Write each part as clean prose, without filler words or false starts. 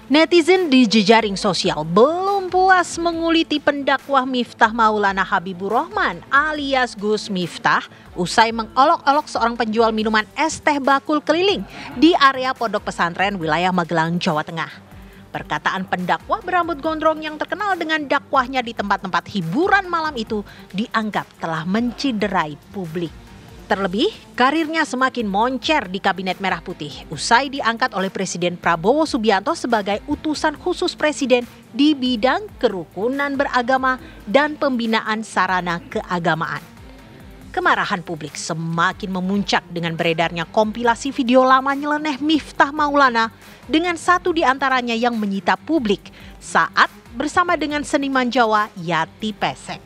Netizen di jejaring sosial belum puas menguliti pendakwah Miftah Maulana Habibur Rahman alias Gus Miftah usai mengolok-olok seorang penjual minuman es teh bakul keliling di area pondok pesantren wilayah Magelang, Jawa Tengah. Perkataan pendakwah berambut gondrong yang terkenal dengan dakwahnya di tempat-tempat hiburan malam itu dianggap telah menciderai publik. Terlebih, karirnya semakin moncer di Kabinet Merah Putih usai diangkat oleh Presiden Prabowo Subianto sebagai utusan khusus Presiden di bidang kerukunan beragama dan pembinaan sarana keagamaan. Kemarahan publik semakin memuncak dengan beredarnya kompilasi video lama nyeleneh Miftah Maulana dengan satu di antaranya yang menyita publik saat bersama dengan seniman Jawa Yati Pesek.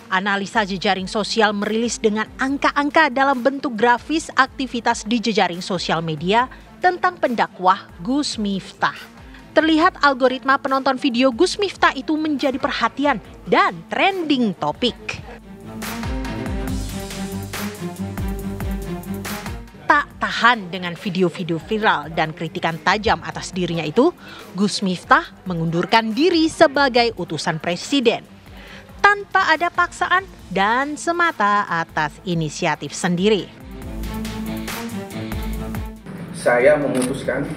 Analisa jejaring sosial merilis dengan angka-angka dalam bentuk grafis aktivitas di jejaring sosial media tentang pendakwah Gus Miftah. Terlihat algoritma penonton video Gus Miftah itu menjadi perhatian dan trending topik. Tak tahan dengan video-video viral dan kritikan tajam atas dirinya itu, Gus Miftah mengundurkan diri sebagai utusan presiden tanpa ada paksaan dan semata atas inisiatif sendiri. Saya memutuskan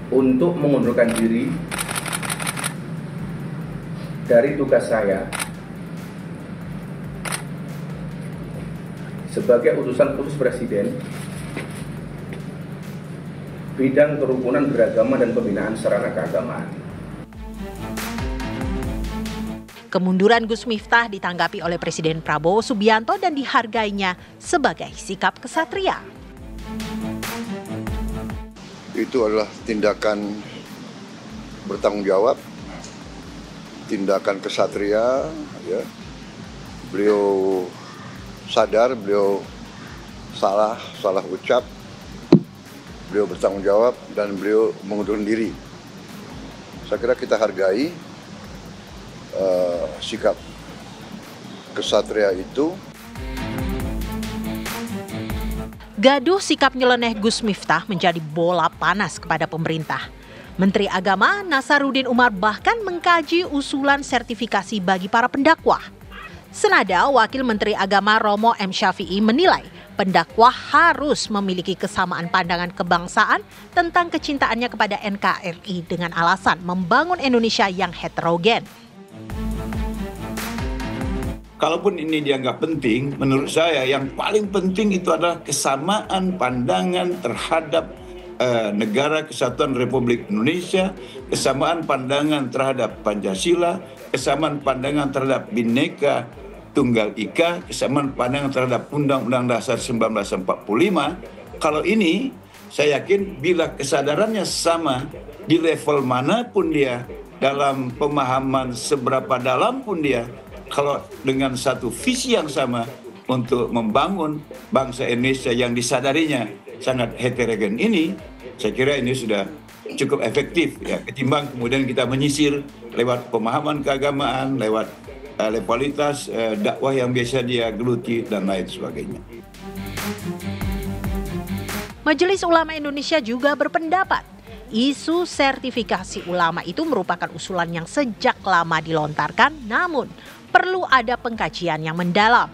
untuk mengundurkan diri dari tugas saya sebagai utusan khusus Presiden bidang kerukunan beragama dan pembinaan sarana keagamaan. Kemunduran Gus Miftah ditanggapi oleh Presiden Prabowo Subianto dan dihargainya sebagai sikap kesatria. Itu adalah tindakan bertanggung jawab, tindakan kesatria. Ya. Beliau sadar, beliau salah ucap. Beliau bertanggung jawab dan beliau mengundurkan diri. Saya kira kita hargai sikap kesatria itu. Gaduh sikap nyeleneh Gus Miftah menjadi bola panas kepada pemerintah. Menteri Agama Nasaruddin Umar bahkan mengkaji usulan sertifikasi bagi para pendakwah. Senada Wakil Menteri Agama Romo M. Syafi'i menilai pendakwah harus memiliki kesamaan pandangan kebangsaan tentang kecintaannya kepada NKRI dengan alasan membangun Indonesia yang heterogen. Kalaupun ini dianggap penting, menurut saya yang paling penting itu adalah kesamaan pandangan terhadap Negara Kesatuan Republik Indonesia, kesamaan pandangan terhadap Pancasila, kesamaan pandangan terhadap Bhinneka Tunggal Ika, kesamaan pandangan terhadap Undang-Undang Dasar 1945. Kalau ini, saya yakin bila kesadarannya sama di level manapun dia, dalam pemahaman seberapa dalam pun dia, kalau dengan satu visi yang sama untuk membangun bangsa Indonesia yang disadarinya sangat heterogen ini, saya kira ini sudah cukup efektif ya, ketimbang kemudian kita menyisir lewat pemahaman keagamaan, lewat kualitas dakwah yang biasa dia geluti dan lain sebagainya. Majelis Ulama Indonesia juga berpendapat isu sertifikasi ulama itu merupakan usulan yang sejak lama dilontarkan, namun perlu ada pengkajian yang mendalam.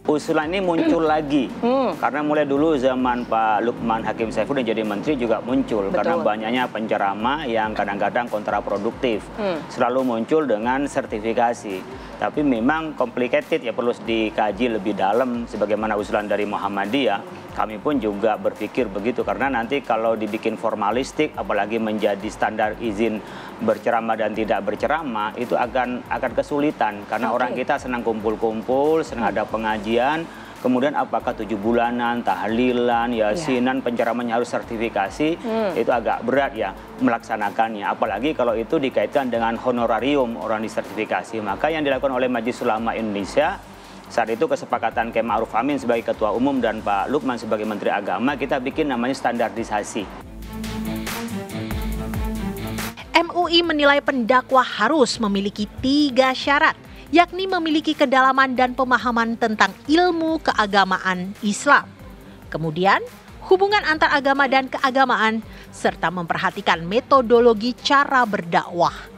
Usulan ini muncul lagi karena mulai dulu zaman Pak Lukman Hakim Saifuddin jadi menteri juga muncul. Betul. Karena banyaknya penceramah yang kadang-kadang kontraproduktif selalu muncul dengan sertifikasi. Tapi memang complicated ya, perlu dikaji lebih dalam sebagaimana usulan dari Muhammadiyah. Kami pun juga berpikir begitu karena nanti kalau dibikin formalistik apalagi menjadi standar izin berceramah dan tidak berceramah itu akan kesulitan karena orang kita senang kumpul-kumpul, senang ada pengajian, kemudian apakah 7 bulanan, tahlilan, yasinan, penceramahnya harus sertifikasi, itu agak berat ya melaksanakannya. Apalagi kalau itu dikaitkan dengan honorarium orang disertifikasi. Maka yang dilakukan oleh Majelis Ulama Indonesia saat itu kesepakatan Kiai Ma'ruf Amin sebagai Ketua Umum dan Pak Lukman sebagai Menteri Agama, kita bikin namanya standarisasi. MUI menilai pendakwah harus memiliki 3 syarat, yakni memiliki kedalaman dan pemahaman tentang ilmu keagamaan Islam. Kemudian, hubungan antar agama dan keagamaan, serta memperhatikan metodologi cara berdakwah.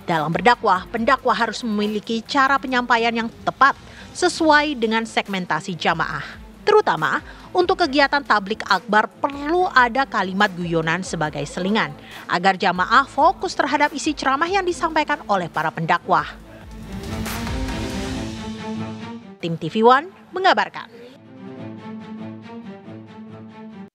Dalam berdakwah, pendakwah harus memiliki cara penyampaian yang tepat sesuai dengan segmentasi jamaah. Terutama untuk kegiatan tablik akbar perlu ada kalimat guyonan sebagai selingan agar jamaah fokus terhadap isi ceramah yang disampaikan oleh para pendakwah. Tim TV One mengabarkan.